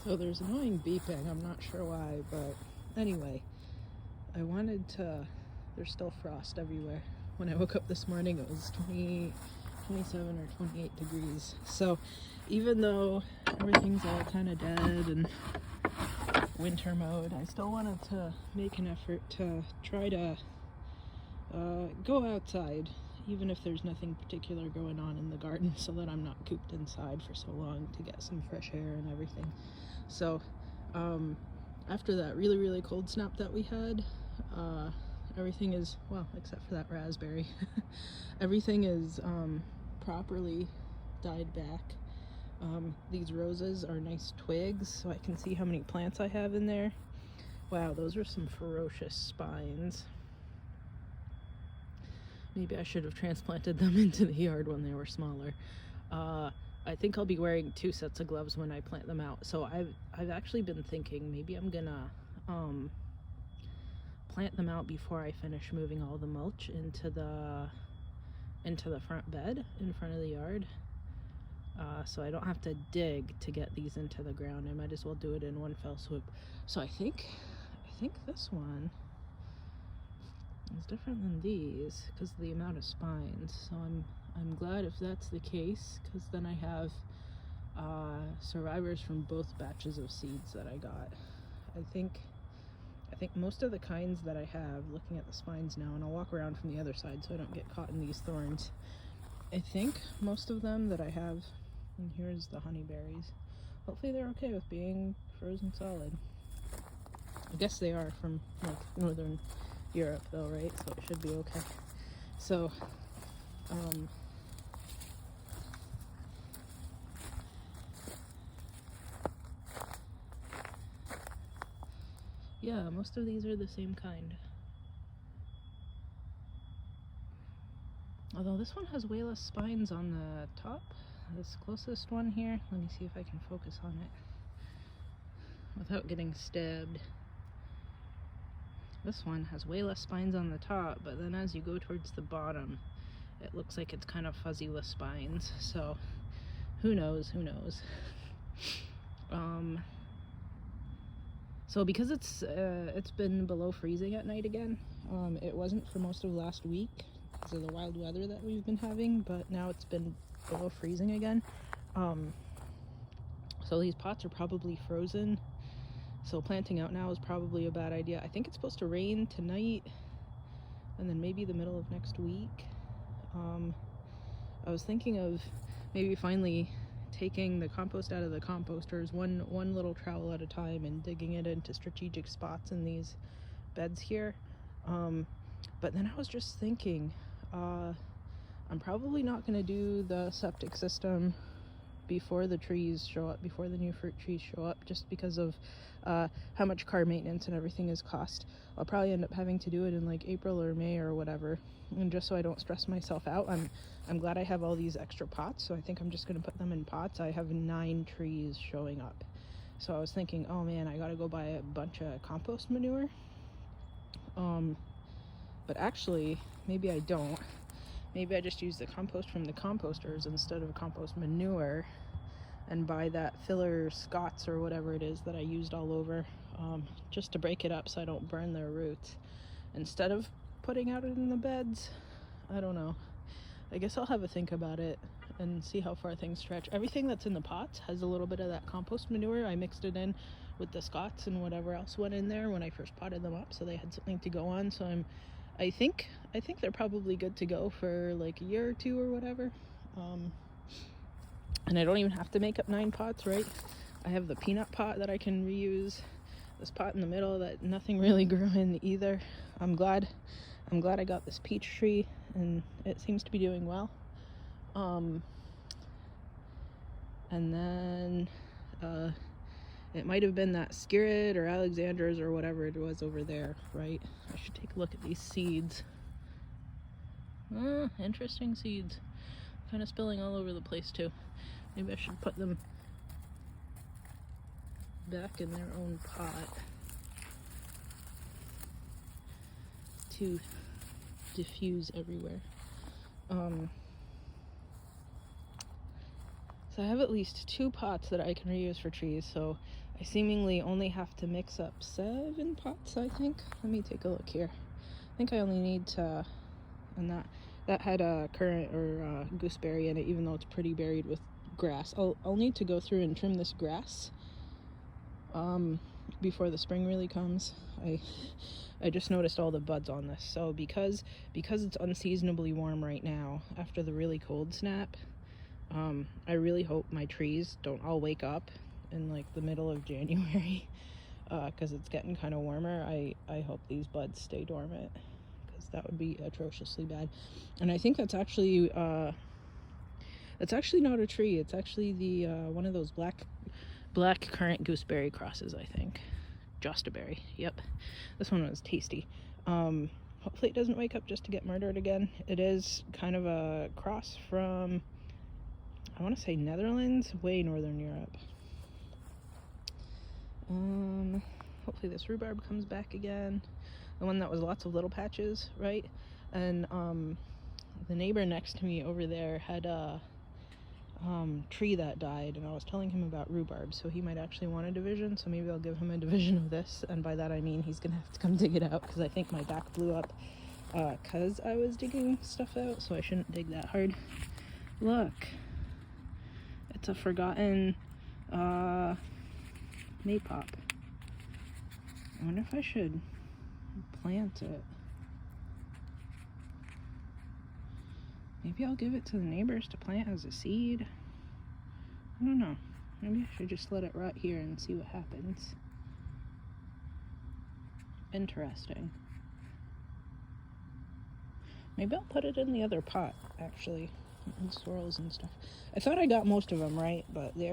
So there's annoying beeping, I'm not sure why, but anyway, I wanted to, there's still frost everywhere. When I woke up this morning it was 27 or 28 degrees. So even though everything's all kind of dead and winter mode, I still wanted to make an effort to try to go outside, even if there's nothing particular going on in the garden, so that I'm not cooped inside for so long, to get some fresh air and everything. So after that really cold snap that we had, everything is, well, except for that raspberry, everything is properly died back. These roses are nice twigs, so I can see how many plants I have in there. Wow, those are some ferocious spines. Maybe I should have transplanted them into the yard when they were smaller. I think I'll be wearing 2 sets of gloves when I plant them out. So I've actually been thinking maybe I'm gonna plant them out before I finish moving all the mulch into the front bed in front of the yard. So I don't have to dig to get these into the ground. I might as well do it in one fell swoop. So I think this one is different than these because of the amount of spines. So I'm glad if that's the case, because then I have survivors from both batches of seeds that I got. I think most of the kinds that I have, looking at the spines now, and I'll walk around from the other side so I don't get caught in these thorns. I think most of them that I have, and here's the honeyberries, hopefully they're okay with being frozen solid. I guess they are from like northern Europe though, right? So it should be okay. So yeah, most of these are the same kind. Although this one has way less spines on the top. This closest one here, let me see if I can focus on it without getting stabbed. This one has way less spines on the top, but then as you go towards the bottom, it looks like it's kind of fuzzy with spines. So who knows? So because it's been below freezing at night again, it wasn't for most of last week because of the wild weather that we've been having, but now it's been below freezing again. So these pots are probably frozen, so planting out now is probably a bad idea. I think it's supposed to rain tonight and then maybe the middle of next week. I was thinking of maybe finally taking the compost out of the composters one little trowel at a time and digging it into strategic spots in these beds here. But then I was just thinking, I'm probably not going to do the septic system before the trees show up, before the new fruit trees show up, just because of how much car maintenance and everything is cost. I'll probably end up having to do it in like April or May or whatever, and just so I don't stress myself out. I'm glad I have all these extra pots, so I think I'm just going to put them in pots. I have 9 trees showing up, so I was thinking, oh man, I gotta go buy a bunch of compost manure. But actually, maybe I don't. Maybe I just use the compost from the composters instead of compost manure and buy that filler Scots or whatever it is that I used all over, just to break it up so I don't burn their roots instead of putting out it in the beds. I don't know. I guess I'll have a think about it and see how far things stretch. Everything that's in the pots has a little bit of that compost manure. I mixed it in with the Scots and whatever else went in there when I first potted them up, so they had something to go on. So I think they're probably good to go for like a year or 2 or whatever. And I don't even have to make up 9 pots, right? I have the peanut pot that I can reuse, this pot in the middle that nothing really grew in either. I'm glad I got this peach tree and it seems to be doing well. And then it might have been that Skirrid or Alexander's or whatever it was over there, right? I should take a look at these seeds. Interesting seeds. Kind of spilling all over the place too. Maybe I should put them back in their own pot to diffuse everywhere. So I have at least 2 pots that I can reuse for trees, so I seemingly only have to mix up 7 pots, I think. Let me take a look here. I think I only need to, and that had a currant or gooseberry in it, even though it's pretty buried with grass. I'll need to go through and trim this grass before the spring really comes. I just noticed all the buds on this. So because it's unseasonably warm right now after the really cold snap, I really hope my trees don't all wake up in like the middle of January, because it's getting kind of warmer. I hope these buds stay dormant, because that would be atrociously bad. And I think that's actually not a tree. It's actually the one of those black currant gooseberry crosses, I think. Just a berry. Yep. This one was tasty. Hopefully it doesn't wake up just to get murdered again. It is kind of a cross from, I want to say Netherlands, way northern Europe. Hopefully this rhubarb comes back again. The one that was lots of little patches, right? And the neighbor next to me over there had a tree that died, and I was telling him about rhubarb, so he might actually want a division, so maybe I'll give him a division of this, and by that I mean he's gonna have to come dig it out, because I think my back blew up because I was digging stuff out, so I shouldn't dig that hard. Look, it's a forgotten maypop. I wonder if I should plant it. Maybe I'll give it to the neighbors to plant as a seed. I don't know. Maybe I should just let it rot here and see what happens. Interesting. Maybe I'll put it in the other pot, actually, in swirls and stuff. I thought I got most of them right, but they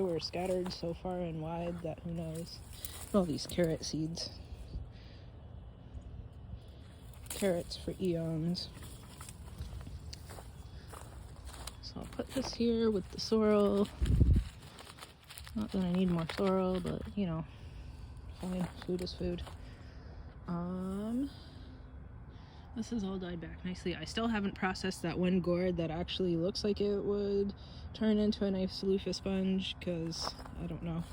were scattered so far and wide that who knows. All these carrot seeds. Carrots for eons. So I'll put this here with the sorrel. Not that I need more sorrel, but you know, fine, food is food. This has all died back nicely. I still haven't processed that one gourd that actually looks like it would turn into a nice loofah sponge, because I don't know,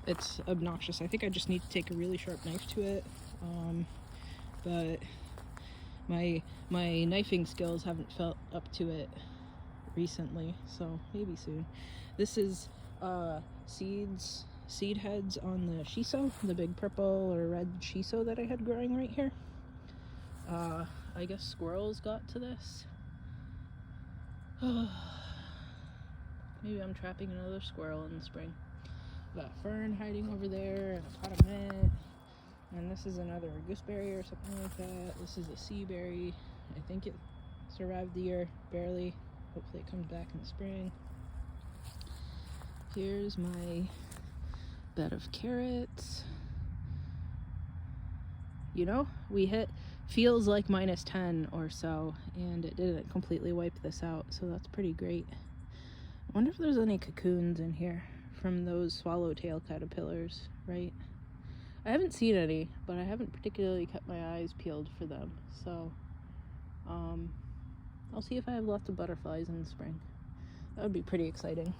it's obnoxious. I think I just need to take a really sharp knife to it, but my knifing skills haven't felt up to it recently, so maybe soon. This is seed heads on the shiso, the big purple or red shiso that I had growing right here. I guess squirrels got to this. Maybe I'm trapping another squirrel in the spring. Got fern hiding over there, and a pot of mint, and this is another gooseberry or something like that. This is a sea berry. I think it survived the year, barely. Hopefully it comes back in the spring. Here's my bed of carrots. You know, we hit feels like -10 or so, and it didn't completely wipe this out, so that's pretty great. I wonder if there's any cocoons in here from those swallowtail caterpillars, right? I haven't seen any, but I haven't particularly kept my eyes peeled for them, so I'll see if I have lots of butterflies in the spring. That would be pretty exciting.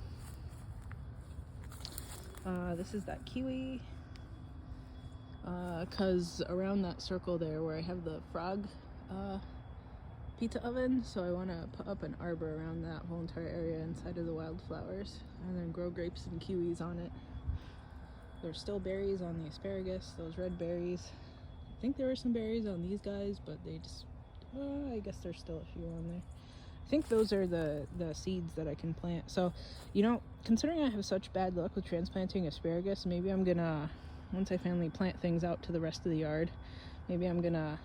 This is that kiwi, because around that circle there where I have the frog pizza oven, so I want to put up an arbor around that whole entire area inside of the wildflowers, and then grow grapes and kiwis on it. There's still berries on the asparagus, those red berries. I think there were some berries on these guys, but they just, I guess there's still a few on there. I think those are the seeds that I can plant. So, you know, considering I have such bad luck with transplanting asparagus, maybe I'm gonna, once I finally plant things out to the rest of the yard, maybe I'm gonna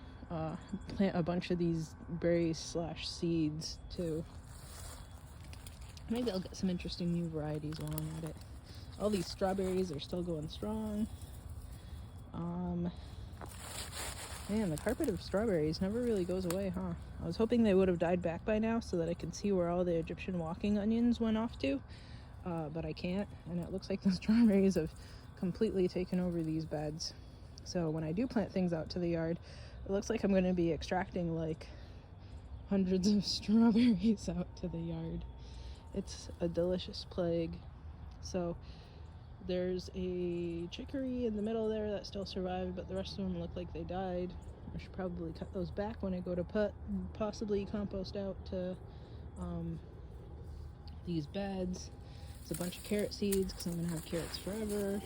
plant a bunch of these berries / seeds too. Maybe I'll get some interesting new varieties while I'm at it. All these strawberries are still going strong. Man, the carpet of strawberries never really goes away, huh? I was hoping they would have died back by now so that I could see where all the Egyptian walking onions went off to, but I can't, and it looks like the strawberries have completely taken over these beds. So when I do plant things out to the yard, it looks like I'm going to be extracting like hundreds of strawberries out to the yard. It's a delicious plague. So There's a chicory in the middle there that still survived, but the rest of them look like they died. I should probably cut those back when I go to possibly compost out to these beds. It's a bunch of carrot seeds because I'm gonna have carrots forever.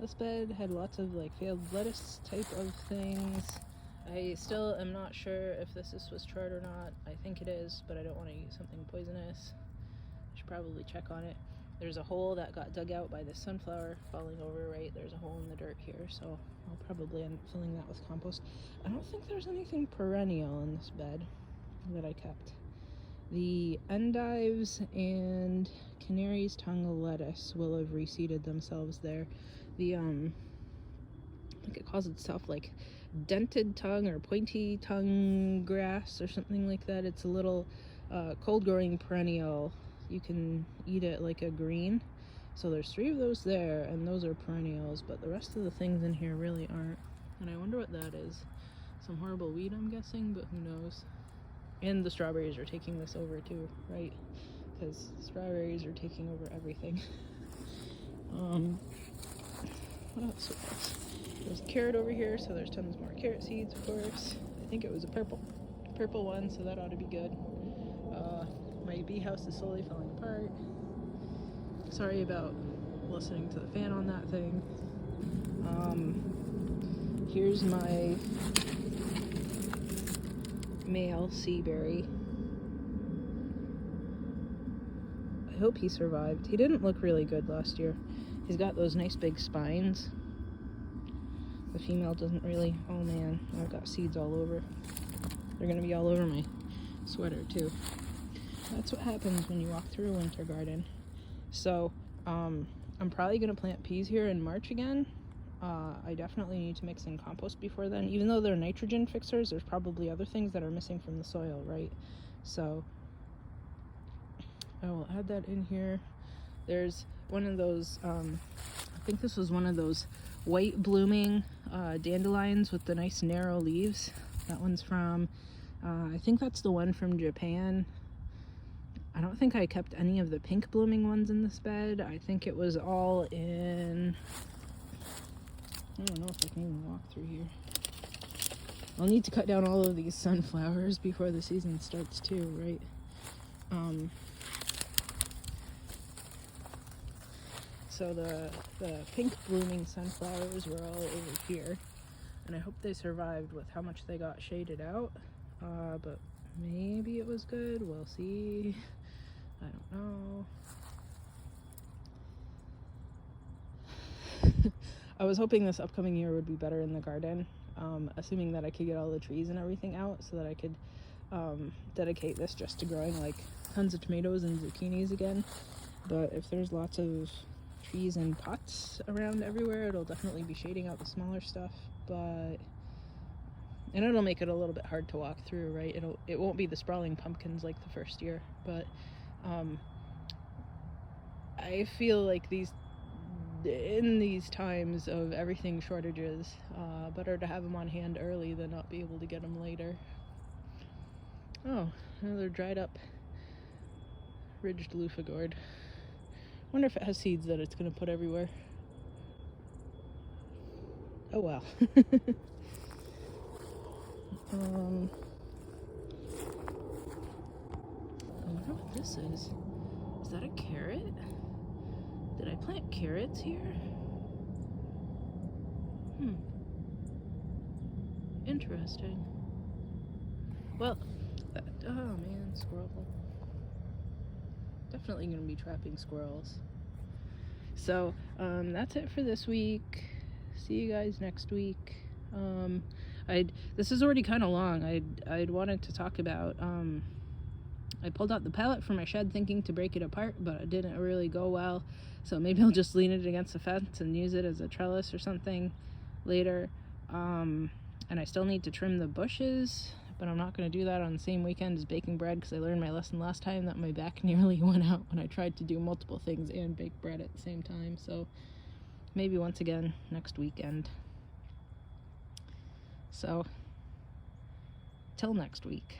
This bed had lots of like failed lettuce type of things. I still am not sure if this is Swiss chard or not. I think it is, but I don't want to use something poisonous. I should probably check on it. There's a hole that got dug out by the sunflower falling over, right? There's a hole in the dirt here, so I'll probably end up filling that with compost. I don't think there's anything perennial in this bed that I kept. The endives and canary's tongue lettuce will have reseeded themselves there. The I think it calls itself like dented tongue or pointy tongue grass or something like that. It's a little cold growing perennial. You can eat it like a green. So there's 3 of those there, and those are perennials, but the rest of the things in here really aren't. And I wonder what that is. Some horrible weed, I'm guessing, but who knows. And the strawberries are taking this over too, right? Because strawberries are taking over everything. What else? There's a carrot over here, so there's tons more carrot seeds, of course. I think it was a purple one, so that ought to be good. My bee house is slowly falling apart. Sorry about listening to the fan on that thing. Here's my male seaberry. I hope he survived. He didn't look really good last year. He's got those nice big spines. The female doesn't really. Oh man, I've got seeds all over. They're gonna be all over my sweater too. That's what happens when you walk through a winter garden. So I'm probably gonna plant peas here in March again. I definitely need to mix in compost before then. Even though they're nitrogen fixers, there's probably other things that are missing from the soil, right? So I will add that in here. There's one of those, I think this was one of those white blooming dandelions with the nice narrow leaves. That one's from, I think that's the one from Japan. I don't think I kept any of the pink blooming ones in this bed. I think it was all in, I don't know if I can even walk through here. I'll need to cut down all of these sunflowers before the season starts too, right? So the pink blooming sunflowers were all over here, and I hope they survived with how much they got shaded out, but maybe it was good. We'll see. I don't know. I was hoping this upcoming year would be better in the garden, assuming that I could get all the trees and everything out so that I could dedicate this just to growing like tons of tomatoes and zucchinis again. But if there's lots of trees and pots around everywhere, it'll definitely be shading out the smaller stuff, and it'll make it a little bit hard to walk through, right? It won't be the sprawling pumpkins like the first year, but I feel like in these times of everything shortages, better to have them on hand early than not be able to get them later. Oh, another dried up ridged loofah gourd. Wonder if it has seeds that it's gonna put everywhere. Oh well. I wonder what this is. Is that a carrot? Did I plant carrots here? Interesting. Well, oh man, squirrel. Definitely gonna be trapping squirrels. So that's it for this week. See you guys next week. This is already kind of long. I'd wanted to talk about, I pulled out the pallet from my shed thinking to break it apart, but it didn't really go well. So maybe I'll just lean it against the fence and use it as a trellis or something later. And I still need to trim the bushes, but I'm not going to do that on the same weekend as baking bread because I learned my lesson last time that my back nearly went out when I tried to do multiple things and bake bread at the same time. So maybe once again next weekend. So till next week.